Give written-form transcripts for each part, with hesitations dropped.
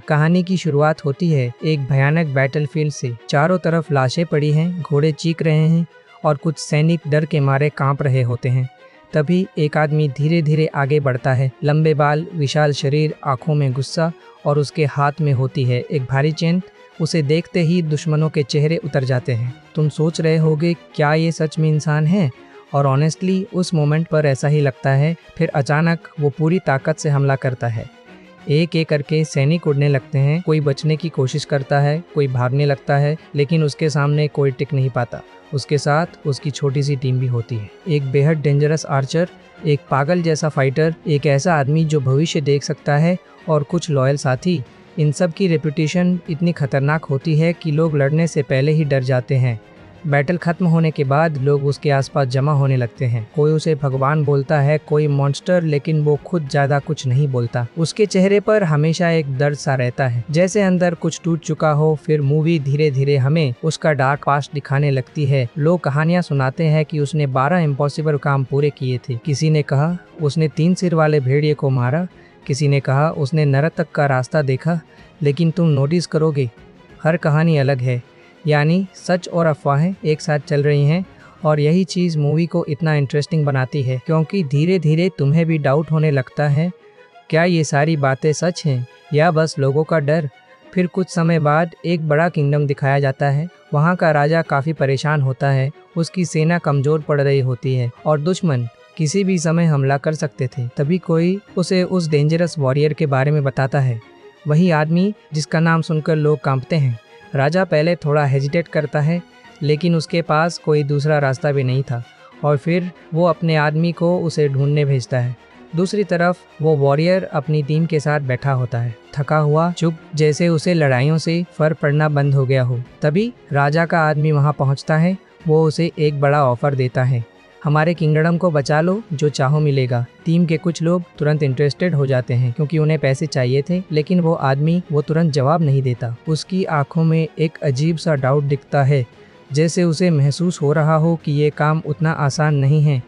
कहानी की शुरुआत होती है एक भयानक बैटलफील्ड से। चारों तरफ लाशें पड़ी हैं, घोड़े चीख रहे हैं और कुछ सैनिक डर के मारे कांप रहे होते हैं। तभी एक आदमी धीरे धीरे आगे बढ़ता है। लंबे बाल, विशाल शरीर, आंखों में गुस्सा और उसके हाथ में होती है एक भारी चेन। उसे देखते ही दुश्मनों के चेहरे उतर जाते हैं। तुम सोच रहे होगे क्या ये सच में इंसान है? और ऑनेस्टली उस मोमेंट पर ऐसा ही लगता है। फिर अचानक वो पूरी ताकत से हमला करता है। एक एक करके सैनिक उड़ने लगते हैं। कोई बचने की कोशिश करता है, कोई भागने लगता है, लेकिन उसके सामने कोई टिक नहीं पाता। उसके साथ उसकी छोटी सी टीम भी होती है। एक बेहद डेंजरस आर्चर, एक पागल जैसा फाइटर, एक ऐसा आदमी जो भविष्य देख सकता है और कुछ लॉयल साथी। इन सब की रेपुटेशन इतनी खतरनाक होती है कि लोग लड़ने से पहले ही डर जाते हैं। बैटल खत्म होने के बाद लोग उसके आसपास जमा होने लगते हैं। कोई उसे भगवान बोलता है, कोई मॉन्स्टर, लेकिन वो खुद ज्यादा कुछ नहीं बोलता। उसके चेहरे पर हमेशा एक दर्द सा रहता है, जैसे अंदर कुछ टूट चुका हो। फिर मूवी धीरे धीरे हमें उसका डार्क पास्ट दिखाने लगती है। लोग कहानियां सुनाते हैं कि उसने 12 इम्पॉसिबल काम पूरे किए थे। किसी ने कहा उसने 3 सिर वाले भेड़िए को मारा, किसी ने कहा उसने नरक का रास्ता देखा। लेकिन तुम नोटिस करोगे, हर कहानी अलग है। यानी सच और अफवाहें एक साथ चल रही हैं। और यही चीज़ मूवी को इतना इंटरेस्टिंग बनाती है, क्योंकि धीरे धीरे तुम्हें भी डाउट होने लगता है, क्या ये सारी बातें सच हैं या बस लोगों का डर। फिर कुछ समय बाद एक बड़ा किंगडम दिखाया जाता है। वहाँ का राजा काफ़ी परेशान होता है। उसकी सेना कमज़ोर पड़ रही होती है और दुश्मन किसी भी समय हमला कर सकते थे। तभी कोई उसे उस डेंजरस वॉरियर के बारे में बताता है, वही आदमी जिसका नाम सुनकर लोग कांपते हैं। राजा पहले थोड़ा हेजिटेट करता है, लेकिन उसके पास कोई दूसरा रास्ता भी नहीं था और फिर वो अपने आदमी को उसे ढूंढने भेजता है। दूसरी तरफ वो वॉरियर अपनी टीम के साथ बैठा होता है, थका हुआ, चुप, जैसे उसे लड़ाइयों से फर्क पड़ना बंद हो गया हो। तभी राजा का आदमी वहाँ पहुँचता है। वो उसे एक बड़ा ऑफर देता है, हमारे किंगडम को बचा लो, जो चाहो मिलेगा। टीम के कुछ लोग तुरंत इंटरेस्टेड हो जाते हैं, क्योंकि उन्हें पैसे चाहिए थे। लेकिन वो आदमी तुरंत जवाब नहीं देता। उसकी आंखों में एक अजीब सा डाउट दिखता है, जैसे उसे महसूस हो रहा हो कि ये काम उतना आसान नहीं है।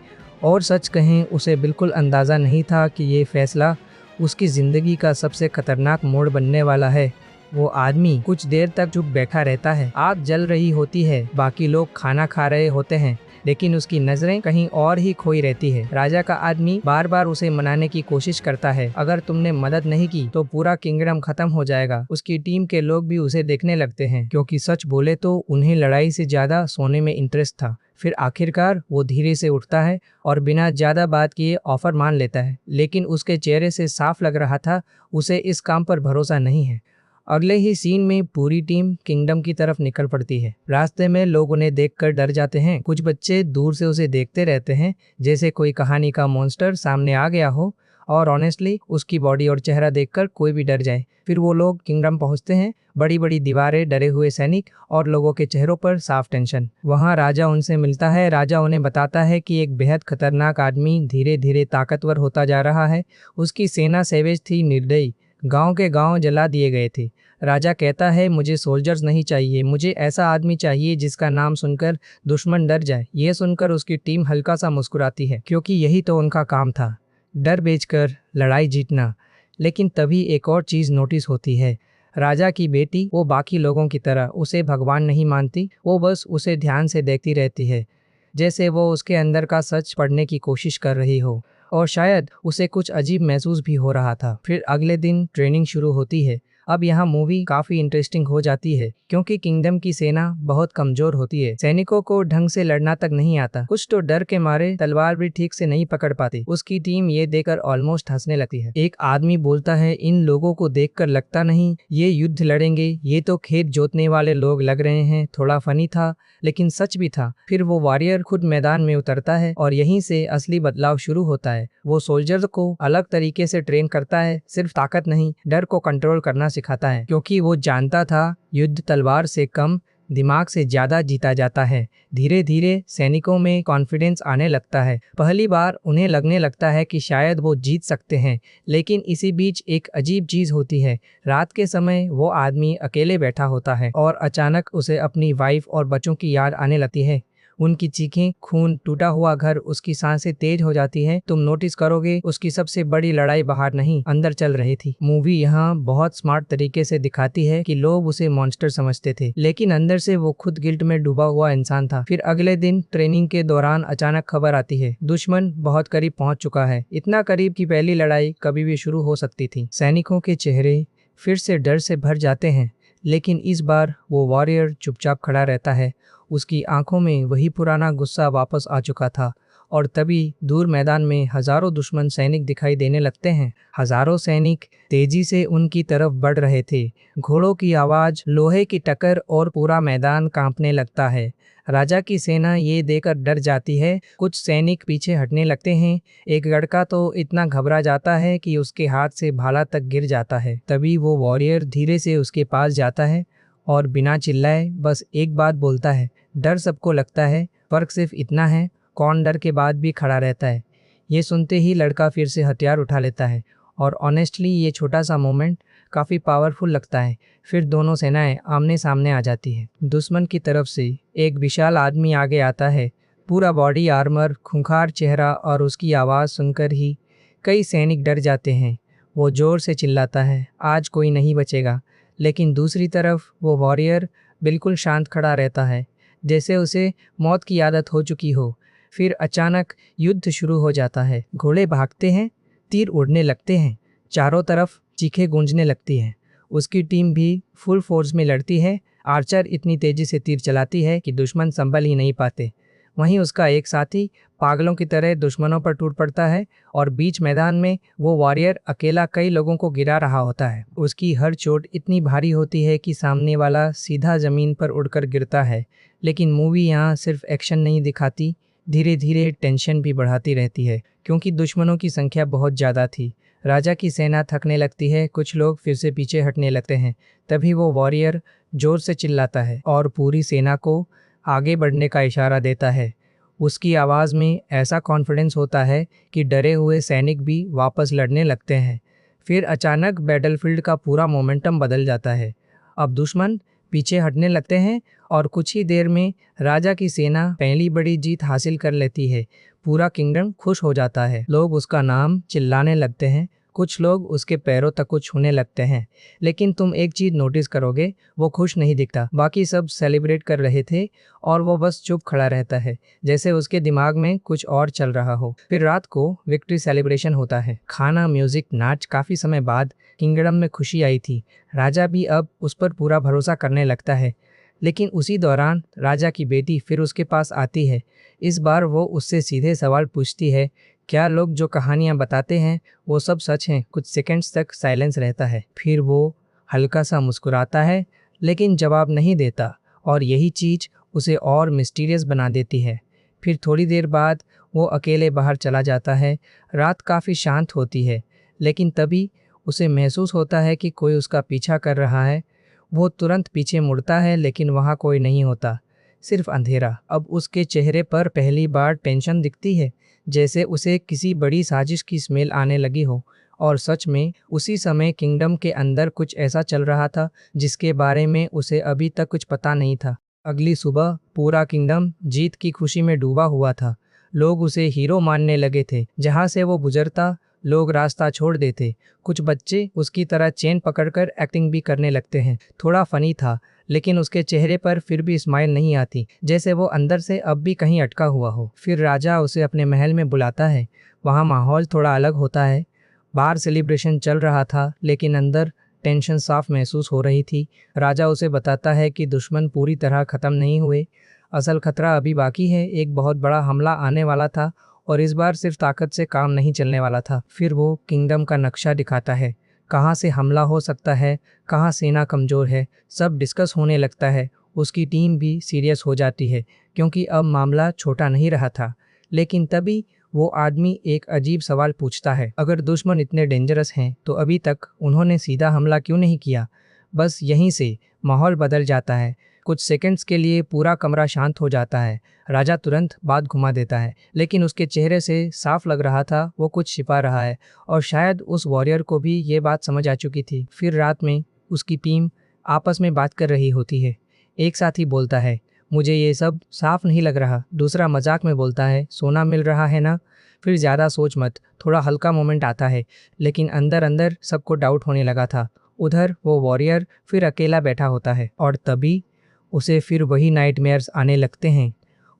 और सच कहें, उसे बिल्कुल अंदाज़ा नहीं था कि ये फैसला उसकी ज़िंदगी का सबसे खतरनाक मोड़ बनने वाला है। वो आदमी कुछ देर तक चुप बैठा रहता है। आग जल रही होती है, बाकी लोग खाना खा रहे होते हैं, लेकिन उसकी नजरें कहीं और ही खोई रहती है। राजा का आदमी बार बार उसे मनाने की कोशिश करता है, अगर तुमने मदद नहीं की तो पूरा किंगडम खत्म हो जाएगा। उसकी टीम के लोग भी उसे देखने लगते हैं, क्योंकि सच बोले तो उन्हें लड़ाई से ज्यादा सोने में इंटरेस्ट था। फिर आखिरकार वो धीरे से उठता है और बिना ज्यादा बात किए ऑफर मान लेता है, लेकिन उसके चेहरे से साफ लग रहा था उसे इस काम पर भरोसा नहीं है। अगले ही सीन में पूरी टीम किंगडम की तरफ निकल पड़ती है। रास्ते में लोग उन्हें देखकर डर जाते हैं। कुछ बच्चे दूर से उसे देखते रहते हैं, जैसे कोई कहानी का मॉन्स्टर सामने आ गया हो। और ऑनेस्टली उसकी बॉडी और चेहरा देखकर कोई भी डर जाए। फिर वो लोग किंगडम पहुंचते हैं। बड़ी बड़ी दीवारें, डरे हुए सैनिक और लोगों के चेहरों पर साफ टेंशन। वहाँ राजा उनसे मिलता है। राजा उन्हें बताता है कि एक बेहद खतरनाक आदमी धीरे धीरे ताकतवर होता जा रहा है। उसकी सेना सेवेज थी, निर्दयी, गांव के गांव जला दिए गए थे। राजा कहता है, मुझे सोल्जर्स नहीं चाहिए, मुझे ऐसा आदमी चाहिए जिसका नाम सुनकर दुश्मन डर जाए। ये सुनकर उसकी टीम हल्का सा मुस्कुराती है, क्योंकि यही तो उनका काम था, डर बेचकर लड़ाई जीतना। लेकिन तभी एक और चीज़ नोटिस होती है। राजा की बेटी, वो बाकी लोगों की तरह उसे भगवान नहीं मानती। वो बस उसे ध्यान से देखती रहती है, जैसे वो उसके अंदर का सच पढ़ने की कोशिश कर रही हो। और शायद उसे कुछ अजीब महसूस भी हो रहा था। फिर अगले दिन ट्रेनिंग शुरू होती है। अब यहाँ मूवी काफी इंटरेस्टिंग हो जाती है, क्योंकि किंगडम की सेना बहुत कमजोर होती है। सैनिकों को ढंग से लड़ना तक नहीं आता। कुछ तो डर के मारे तलवार भी ठीक से नहीं पकड़ पाती। उसकी टीम ये देखकर ऑलमोस्ट हंसने लगती है। एक आदमी बोलता है, इन लोगों को देखकर लगता नहीं ये युद्ध लड़ेंगे, ये तो खेत जोतने वाले लोग लग रहे हैं। थोड़ा फनी था, लेकिन सच भी था। फिर वो वॉरियर खुद मैदान में उतरता है और यहीं से असली बदलाव शुरू होता है। वो सोल्जर्स को अलग तरीके से ट्रेन करता है, सिर्फ ताकत नहीं, डर को कंट्रोल करना सिखाता है, क्योंकि वो जानता था युद्ध तलवार से कम, दिमाग से ज्यादा जीता जाता है। धीरे धीरे सैनिकों में कॉन्फिडेंस आने लगता है। पहली बार उन्हें लगने लगता है कि शायद वो जीत सकते हैं। लेकिन इसी बीच एक अजीब चीज होती है। रात के समय वो आदमी अकेले बैठा होता है और अचानक उसे अपनी वाइफ और बच्चों की याद आने लगती है। उनकी चीखें, खून, टूटा हुआ घर, उसकी सांसें तेज हो जाती है। तुम नोटिस करोगे उसकी सबसे बड़ी लड़ाई बाहर नहीं, अंदर चल रही थी। मूवी यहाँ बहुत स्मार्ट तरीके से दिखाती है कि लोग उसे मॉन्स्टर समझते थे, लेकिन अंदर से वो खुद गिल्ट में डूबा हुआ इंसान था। फिर अगले दिन ट्रेनिंग के दौरान अचानक खबर आती है, दुश्मन बहुत करीब पहुंच चुका है, इतना करीब कि पहली लड़ाई कभी भी शुरू हो सकती थी। सैनिकों के चेहरे फिर से डर से भर जाते हैं, लेकिन इस बार वो वॉरियर चुपचाप खड़ा रहता है। उसकी आंखों में वही पुराना गुस्सा वापस आ चुका था। और तभी दूर मैदान में हजारों दुश्मन सैनिक दिखाई देने लगते हैं। हजारों सैनिक तेजी से उनकी तरफ बढ़ रहे थे। घोड़ों की आवाज, लोहे की टक्कर और पूरा मैदान कांपने लगता है। राजा की सेना ये देखकर डर जाती है। कुछ सैनिक पीछे हटने लगते हैं। एक लड़का तो इतना घबरा जाता है कि उसके हाथ से भाला तक गिर जाता है। तभी वो वॉरियर धीरे से उसके पास जाता है और बिना चिल्लाए बस एक बात बोलता है, डर सबको लगता है, फर्क सिर्फ इतना है कौन डर के बाद भी खड़ा रहता है। ये सुनते ही लड़का फिर से हथियार उठा लेता है और ऑनेस्टली ये छोटा सा मोमेंट काफ़ी पावरफुल लगता है। फिर दोनों सेनाएं आमने सामने आ जाती है। दुश्मन की तरफ से एक विशाल आदमी आगे आता है, पूरा बॉडी आर्मर, खूंखार चेहरा, और उसकी आवाज़ सुनकर ही कई सैनिक डर जाते हैं। वो ज़ोर से चिल्लाता है, आज कोई नहीं बचेगा। लेकिन दूसरी तरफ वो वॉरियर बिल्कुल शांत खड़ा रहता है, जैसे उसे मौत की आदत हो चुकी हो। फिर अचानक युद्ध शुरू हो जाता है। घोड़े भागते हैं, तीर उड़ने लगते हैं, चारों तरफ चीखें गूंजने लगती हैं। उसकी टीम भी फुल फोर्स में लड़ती है। आर्चर इतनी तेजी से तीर चलाती है कि दुश्मन संभल ही नहीं पाते। वहीं उसका एक साथी पागलों की तरह दुश्मनों पर टूट पड़ता है और बीच मैदान में वो वॉरियर अकेला कई लोगों को गिरा रहा होता है। उसकी हर चोट इतनी भारी होती है कि सामने वाला सीधा जमीन पर उड़कर गिरता है। लेकिन मूवी यहाँ सिर्फ एक्शन नहीं दिखाती, धीरे धीरे टेंशन भी बढ़ाती रहती है, क्योंकि दुश्मनों की संख्या बहुत ज़्यादा थी। राजा की सेना थकने लगती है, कुछ लोग फिर से पीछे हटने लगते हैं। तभी वो वॉरियर जोर से चिल्लाता है और पूरी सेना को आगे बढ़ने का इशारा देता है। उसकी आवाज़ में ऐसा कॉन्फिडेंस होता है कि डरे हुए सैनिक भी वापस लड़ने लगते हैं। फिर अचानक बैटलफील्ड का पूरा मोमेंटम बदल जाता है। अब दुश्मन पीछे हटने लगते हैं और कुछ ही देर में राजा की सेना पहली बड़ी जीत हासिल कर लेती है। पूरा किंगडम खुश हो जाता है। लोग उसका नाम चिल्लाने लगते हैं, कुछ लोग उसके पैरों तक को छूने लगते हैं। लेकिन तुम एक चीज़ नोटिस करोगे, वो खुश नहीं दिखता। बाकी सब सेलिब्रेट कर रहे थे और वो बस चुप खड़ा रहता है, जैसे उसके दिमाग में कुछ और चल रहा हो। फिर रात को विक्ट्री सेलिब्रेशन होता है। खाना, म्यूजिक, नाच। काफ़ी समय बाद किंगडम में खुशी आई थी। राजा भी अब उस पर पूरा भरोसा करने लगता है। लेकिन उसी दौरान राजा की बेटी फिर उसके पास आती है। इस बार वो उससे सीधे सवाल पूछती है, क्या लोग जो कहानियाँ बताते हैं वो सब सच हैं? कुछ सेकंड्स तक साइलेंस रहता है। फिर वो हल्का सा मुस्कुराता है, लेकिन जवाब नहीं देता, और यही चीज़ उसे और मिस्टीरियस बना देती है। फिर थोड़ी देर बाद वो अकेले बाहर चला जाता है। रात काफ़ी शांत होती है, लेकिन तभी उसे महसूस होता है कि कोई उसका पीछा कर रहा है। वो तुरंत पीछे मुड़ता है, लेकिन वहाँ कोई नहीं होता, सिर्फ अंधेरा। अब उसके चेहरे पर पहली बार टेंशन दिखती है, जैसे उसे किसी बड़ी साजिश की स्मेल आने लगी हो। और सच में उसी समय किंगडम के अंदर कुछ ऐसा चल रहा था जिसके बारे में उसे अभी तक कुछ पता नहीं था। अगली सुबह पूरा किंगडम जीत की खुशी में डूबा हुआ था। लोग उसे हीरो मानने लगे थे। जहाँ से वो गुजरता लोग रास्ता छोड़ देते। कुछ बच्चे उसकी तरह चेन पकड़कर एक्टिंग भी करने लगते हैं। थोड़ा फनी था, लेकिन उसके चेहरे पर फिर भी स्माइल नहीं आती, जैसे वो अंदर से अब भी कहीं अटका हुआ हो। फिर राजा उसे अपने महल में बुलाता है। वहाँ माहौल थोड़ा अलग होता है। बाहर सेलिब्रेशन चल रहा था, लेकिन अंदर टेंशन साफ महसूस हो रही थी। राजा उसे बताता है कि दुश्मन पूरी तरह ख़त्म नहीं हुए, असल खतरा अभी बाकी है। एक बहुत बड़ा हमला आने वाला था और इस बार सिर्फ ताकत से काम नहीं चलने वाला था। फिर वो किंगडम का नक्शा दिखाता है, कहाँ से हमला हो सकता है, कहाँ सेना कमज़ोर है, सब डिस्कस होने लगता है। उसकी टीम भी सीरियस हो जाती है, क्योंकि अब मामला छोटा नहीं रहा था। लेकिन तभी वो आदमी एक अजीब सवाल पूछता है, अगर दुश्मन इतने डेंजरस हैं तो अभी तक उन्होंने सीधा हमला क्यों नहीं किया? बस यहीं से माहौल बदल जाता है। कुछ सेकंड्स के लिए पूरा कमरा शांत हो जाता है। राजा तुरंत बात घुमा देता है, लेकिन उसके चेहरे से साफ लग रहा था वो कुछ छिपा रहा है, और शायद उस वॉरियर को भी ये बात समझ आ चुकी थी। फिर रात में उसकी टीम आपस में बात कर रही होती है। एक साथी बोलता है, मुझे ये सब साफ नहीं लग रहा। दूसरा मजाक में बोलता है, सोना मिल रहा है ना? फिर ज़्यादा सोच मत, थोड़ा हल्का मोमेंट आता है। लेकिन अंदर अंदर सबको डाउट होने लगा था। उधर वो वॉरियर फिर अकेला बैठा होता है और तभी उसे फिर वही नाइटमेयर्स आने लगते हैं।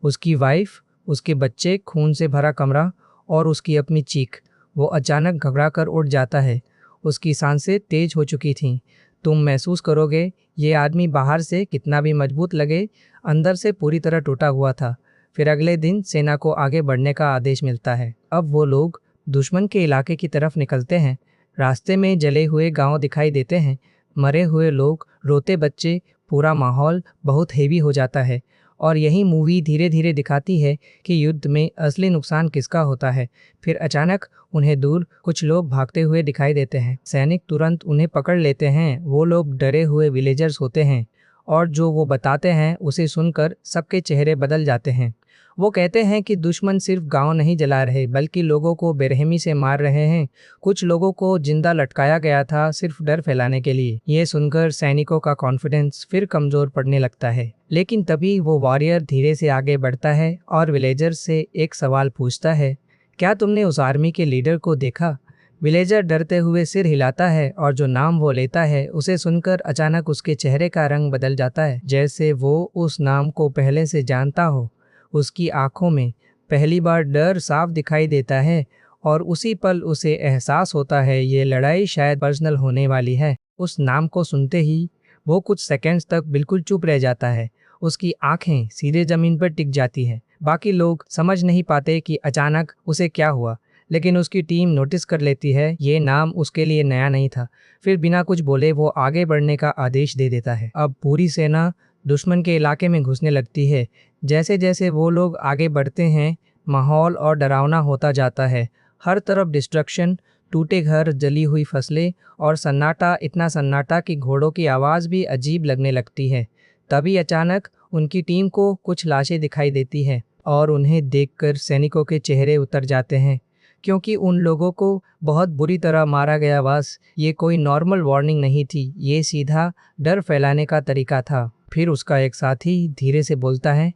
उसकी वाइफ, उसके बच्चे, खून से भरा कमरा और उसकी अपनी चीख। वो अचानक घबरा कर उठ जाता है। उसकी सांसें तेज हो चुकी थीं। तुम महसूस करोगे ये आदमी बाहर से कितना भी मजबूत लगे, अंदर से पूरी तरह टूटा हुआ था। फिर अगले दिन सेना को आगे बढ़ने का आदेश मिलता है। अब वो लोग दुश्मन के इलाके की तरफ निकलते हैं। रास्ते में जले हुए गांव दिखाई देते हैं, मरे हुए लोग, रोते बच्चे, पूरा माहौल बहुत हेवी हो जाता है। और यही मूवी धीरे धीरे दिखाती है कि युद्ध में असली नुकसान किसका होता है। फिर अचानक उन्हें दूर कुछ लोग भागते हुए दिखाई देते हैं। सैनिक तुरंत उन्हें पकड़ लेते हैं। वो लोग डरे हुए विलेजर्स होते हैं और जो वो बताते हैं उसे सुनकर सबके चेहरे बदल जाते हैं। वो कहते हैं कि दुश्मन सिर्फ गांव नहीं जला रहे बल्कि लोगों को बेरहमी से मार रहे हैं। कुछ लोगों को जिंदा लटकाया गया था सिर्फ डर फैलाने के लिए। ये सुनकर सैनिकों का कॉन्फिडेंस फिर कमजोर पड़ने लगता है। लेकिन तभी वो वॉरियर धीरे से आगे बढ़ता है और विलेजर से एक सवाल पूछता है, क्या तुमने उस आर्मी के लीडर को देखा? विलेजर डरते हुए सिर हिलाता है और जो नाम वो लेता है उसे सुनकर अचानक उसके चेहरे का रंग बदल जाता है, जैसे वो उस नाम को पहले से जानता हो। उसकी आंखों में पहली बार डर साफ दिखाई देता है और उसी पल उसे एहसास होता है ये लड़ाई शायद पर्सनल होने वाली है। उस नाम को सुनते ही वो कुछ सेकंड्स तक बिल्कुल चुप रह जाता है। उसकी आंखें सीधे जमीन पर टिक जाती हैं। बाकी लोग समझ नहीं पाते कि अचानक उसे क्या हुआ, लेकिन उसकी टीम नोटिस कर लेती है ये नाम उसके लिए नया नहीं था। फिर बिना कुछ बोले वो आगे बढ़ने का आदेश दे देता है। अब पूरी सेना दुश्मन के इलाके में घुसने लगती है। जैसे जैसे वो लोग आगे बढ़ते हैं माहौल और डरावना होता जाता है। हर तरफ डिस्ट्रक्शन, टूटे घर, जली हुई फसलें और सन्नाटा, इतना सन्नाटा कि घोड़ों की आवाज़ भी अजीब लगने लगती है। तभी अचानक उनकी टीम को कुछ लाशें दिखाई देती है और उन्हें देखकर सैनिकों के चेहरे उतर जाते हैं, क्योंकि उन लोगों को बहुत बुरी तरह मारा गया। बस ये कोई नॉर्मल वार्निंग नहीं थी, ये सीधा डर फैलाने का तरीका था। फिर उसका एक साथी धीरे से बोलता है,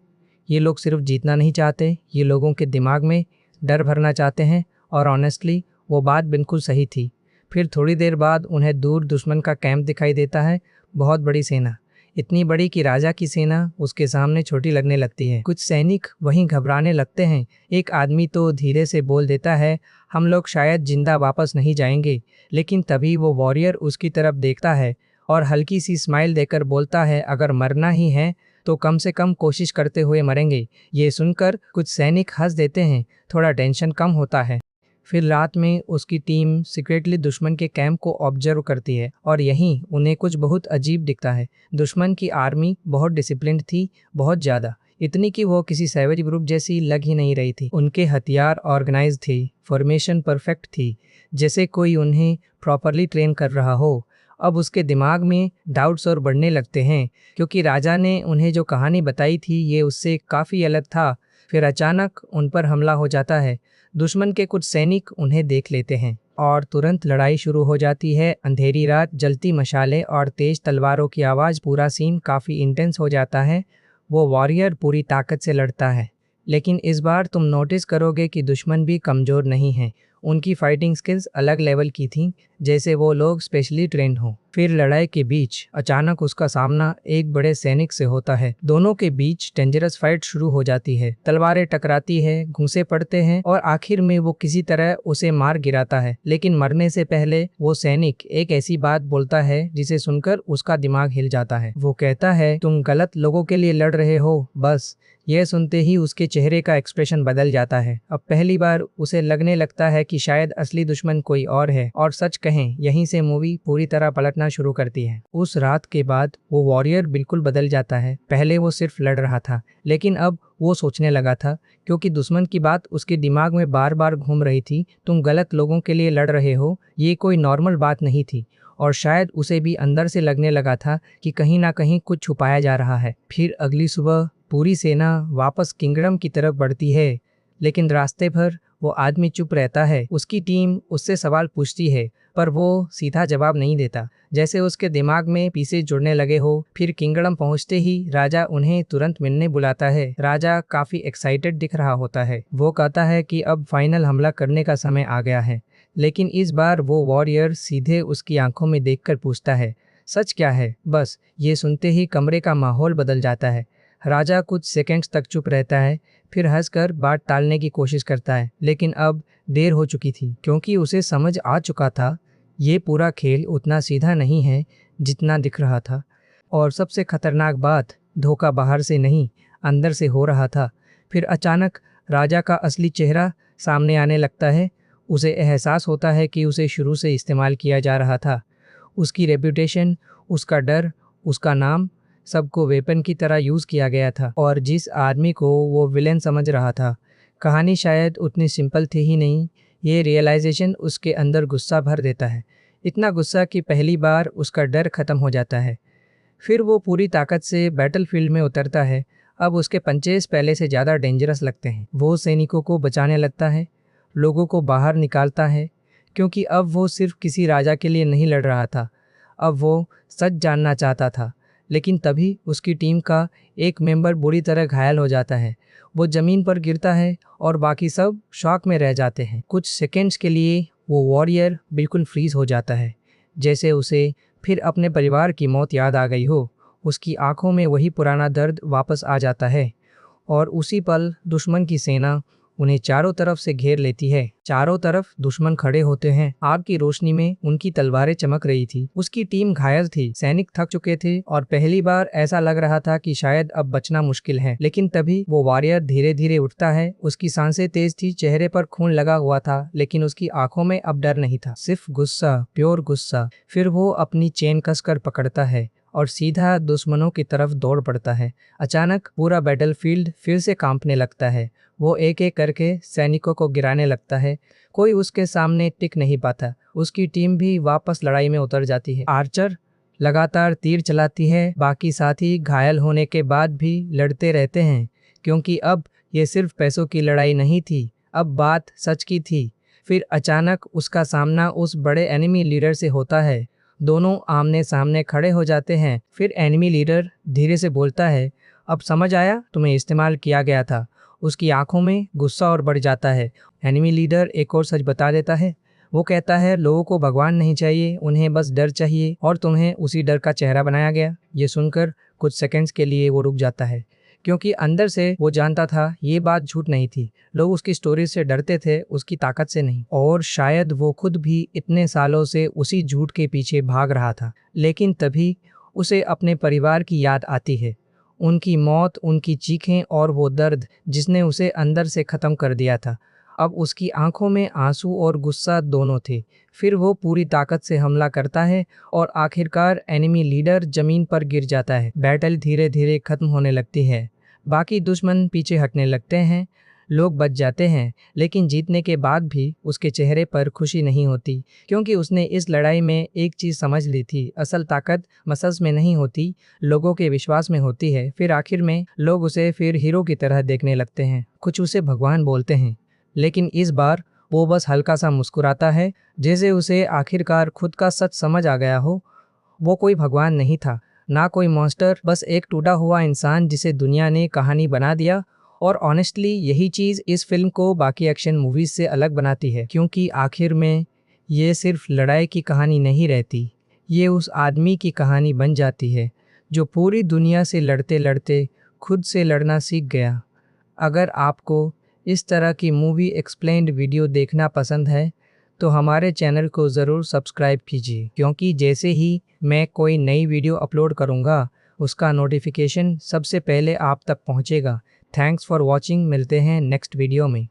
ये लोग सिर्फ जीतना नहीं चाहते, ये लोगों के दिमाग में डर भरना चाहते हैं। और ऑनेस्टली वो बात बिल्कुल सही थी। फिर थोड़ी देर बाद उन्हें दूर दुश्मन का कैंप दिखाई देता है। बहुत बड़ी सेना, इतनी बड़ी कि राजा की सेना उसके सामने छोटी लगने लगती है। कुछ सैनिक वहीं घबराने लगते हैं। एक आदमी तो धीरे से बोल देता है, हम लोग शायद जिंदा वापस नहीं जाएंगे। लेकिन तभी वो वॉरियर उसकी तरफ देखता है और हल्की सी स्माइल देकर बोलता है, अगर मरना ही है तो कम से कम कोशिश करते हुए मरेंगे। ये सुनकर कुछ सैनिक हंस देते हैं, थोड़ा टेंशन कम होता है। फिर रात में उसकी टीम सीक्रेटली दुश्मन के कैंप को ऑब्जर्व करती है और यहीं उन्हें कुछ बहुत अजीब दिखता है। दुश्मन की आर्मी बहुत डिसिप्लिन्ड थी, बहुत ज़्यादा, इतनी कि वो किसी सैवेज ग्रुप जैसी लग ही नहीं रही थी। उनके हथियार ऑर्गेनाइज थे, फॉर्मेशन परफेक्ट थी, जैसे कोई उन्हें प्रॉपरली ट्रेन कर रहा हो। अब उसके दिमाग में डाउट्स और बढ़ने लगते हैं, क्योंकि राजा ने उन्हें जो कहानी बताई थी ये उससे काफ़ी अलग था। फिर अचानक उन पर हमला हो जाता है। दुश्मन के कुछ सैनिक उन्हें देख लेते हैं और तुरंत लड़ाई शुरू हो जाती है। अंधेरी रात, जलती मशालें और तेज तलवारों की आवाज़, पूरा सीन काफ़ी इंटेंस हो जाता है। वो वॉरियर पूरी ताकत से लड़ता है, लेकिन इस बार तुम नोटिस करोगे कि दुश्मन भी कमज़ोर नहीं है। उनकी फाइटिंग स्किल्स अलग लेवल की थीं, जैसे वो लोग स्पेशली ट्रेंड हों। फिर लड़ाई के बीच अचानक उसका सामना एक बड़े सैनिक से होता है। दोनों के बीच डेंजरस फाइट शुरू हो जाती है। तलवारें टकराती है, घूंसे पड़ते हैं और आखिर में वो किसी तरह उसे मार गिराता है। लेकिन मरने से पहले वो सैनिक एक ऐसी बात बोलता है जिसे सुनकर उसका दिमाग हिल जाता है। वो कहता है, तुम गलत लोगों के लिए लड़ रहे हो। बस यह सुनते ही उसके चेहरे का एक्सप्रेशन बदल जाता है। अब पहली बार उसे लगने लगता है कि शायद असली दुश्मन कोई और है। और सच कहें, यहीं से मूवी पूरी तरह पलटना शुरू करती है। उस रात के बाद वो वॉरियर बिल्कुल बदल जाता है। पहले वो सिर्फ लड़ रहा था, लेकिन अब वो सोचने लगा था, क्योंकि दुश्मन की बात उसके दिमाग में बार बार घूम रही थी। तुम गलत लोगों के लिए लड़ रहे हो, ये कोई नॉर्मल बात नहीं थी। और शायद उसे भी अंदर से लगने लगा था कि कहीं ना कहीं कुछ छुपाया जा रहा है। फिर अगली सुबह पूरी सेना वापस किंगडम की तरफ बढ़ती है, लेकिन रास्ते भर वो आदमी चुप रहता है। उसकी टीम उससे सवाल पूछती है, पर वो सीधा जवाब नहीं देता, जैसे उसके दिमाग में पीसेज जुड़ने लगे हो। फिर किंगडम पहुंचते ही राजा उन्हें तुरंत मिलने बुलाता है। राजा काफी एक्साइटेड दिख रहा होता है। वो कहता है कि अब फाइनल हमला करने का समय आ गया है, लेकिन इस बार वो वॉरियर सीधे उसकी आंखों में देखकर पूछता है, सच क्या है? बस ये सुनते ही कमरे का माहौल बदल जाता है। राजा कुछ सेकंड्स तक चुप रहता है, फिर हंसकर बात टालने की कोशिश करता है, लेकिन अब देर हो चुकी थी, क्योंकि उसे समझ आ चुका था ये पूरा खेल उतना सीधा नहीं है जितना दिख रहा था। और सबसे खतरनाक बात, धोखा बाहर से नहीं अंदर से हो रहा था। फिर अचानक राजा का असली चेहरा सामने आने लगता है। उसे एहसास होता है कि उसे शुरू से इस्तेमाल किया जा रहा था। उसकी रेपुटेशन, उसका डर, उसका नाम, सबको वेपन की तरह यूज़ किया गया था। और जिस आदमी को वो विलेन समझ रहा था, कहानी शायद उतनी सिंपल थी ही नहीं। ये रियलाइजेशन उसके अंदर गुस्सा भर देता है, इतना गुस्सा कि पहली बार उसका डर खत्म हो जाता है। फिर वो पूरी ताकत से बैटलफील्ड में उतरता है। अब उसके पंचेस पहले से ज़्यादा डेंजरस लगते हैं। वो सैनिकों को बचाने लगता है, लोगों को बाहर निकालता है, क्योंकि अब वो सिर्फ किसी राजा के लिए नहीं लड़ रहा था, अब वो सच जानना चाहता था। लेकिन तभी उसकी टीम का एक मेंबर बुरी तरह घायल हो जाता है। वो ज़मीन पर गिरता है और बाकी सब शॉक में रह जाते हैं। कुछ सेकेंड्स के लिए वो वॉरियर बिल्कुल फ्रीज हो जाता है, जैसे उसे फिर अपने परिवार की मौत याद आ गई हो। उसकी आंखों में वही पुराना दर्द वापस आ जाता है और उसी पल दुश्मन की सेना उन्हें चारों तरफ से घेर लेती है। चारों तरफ दुश्मन खड़े होते हैं। आग की रोशनी में उनकी तलवारें चमक रही थी। उसकी टीम घायल थी, सैनिक थक चुके थे और पहली बार ऐसा लग रहा था कि शायद अब बचना मुश्किल है। लेकिन तभी वो वॉरियर धीरे धीरे उठता है। उसकी सांसें तेज थी, चेहरे पर खून लगा हुआ था, लेकिन उसकी आंखों में अब डर नहीं था, सिर्फ गुस्सा, प्योर गुस्सा। फिर वो अपनी चेन कसकर पकड़ता है और सीधा दुश्मनों की तरफ दौड़ पड़ता है। अचानक पूरा बैटलफील्ड फिर से कांपने लगता है। वो एक एक करके सैनिकों को गिराने लगता है। कोई उसके सामने टिक नहीं पाता। उसकी टीम भी वापस लड़ाई में उतर जाती है। आर्चर लगातार तीर चलाती है, बाकी साथी घायल होने के बाद भी लड़ते रहते हैं, क्योंकि अब ये सिर्फ पैसों की लड़ाई नहीं थी, अब बात सच की थी। फिर अचानक उसका सामना उस बड़े एनिमी लीडर से होता है। दोनों आमने सामने खड़े हो जाते हैं। फिर एनिमी लीडर धीरे से बोलता है, अब समझ आया, तुम्हें इस्तेमाल किया गया था। उसकी आंखों में गुस्सा और बढ़ जाता है। एनिमी लीडर एक और सच बता देता है। वो कहता है, लोगों को भगवान नहीं चाहिए, उन्हें बस डर चाहिए, और तुम्हें उसी डर का चेहरा बनाया गया। ये सुनकर कुछ सेकंड्स के लिए वो रुक जाता है, क्योंकि अंदर से वो जानता था ये बात झूठ नहीं थी। लोग उसकी स्टोरी से डरते थे, उसकी ताकत से नहीं। और शायद वो खुद भी इतने सालों से उसी झूठ के पीछे भाग रहा था। लेकिन तभी उसे अपने परिवार की याद आती है, उनकी मौत, उनकी चीखें और वो दर्द जिसने उसे अंदर से ख़त्म कर दिया था। अब उसकी आंखों में आंसू और गुस्सा दोनों थे। फिर वो पूरी ताकत से हमला करता है और आखिरकार एनिमी लीडर जमीन पर गिर जाता है। बैटल धीरे धीरे खत्म होने लगती है। बाकी दुश्मन पीछे हटने लगते हैं, लोग बच जाते हैं, लेकिन जीतने के बाद भी उसके चेहरे पर खुशी नहीं होती, क्योंकि उसने इस लड़ाई में एक चीज़ समझ ली थी, असल ताकत मसल्स में नहीं होती, लोगों के विश्वास में होती है। फिर आखिर में लोग उसे फिर हीरो की तरह देखने लगते हैं, कुछ उसे भगवान बोलते हैं, लेकिन इस बार वो बस हल्का सा मुस्कुराता है, जैसे उसे आखिरकार खुद का सच समझ आ गया हो। वो कोई भगवान नहीं था, ना कोई मॉन्स्टर, बस एक टूटा हुआ इंसान जिसे दुनिया ने कहानी बना दिया। और ऑनेस्टली यही चीज़ इस फिल्म को बाकी एक्शन मूवीज़ से अलग बनाती है, क्योंकि आखिर में ये सिर्फ लड़ाई की कहानी नहीं रहती, ये उस आदमी की कहानी बन जाती है जो पूरी दुनिया से लड़ते लड़ते खुद से लड़ना सीख गया। अगर आपको इस तरह की मूवी एक्सप्लेन्ड वीडियो देखना पसंद है तो हमारे चैनल को ज़रूर सब्सक्राइब कीजिए, क्योंकि जैसे ही मैं कोई नई वीडियो अपलोड करूँगा उसका नोटिफिकेशन सबसे पहले आप तक पहुँचेगा। थैंक्स फॉर वॉचिंग, मिलते हैं नेक्स्ट वीडियो में।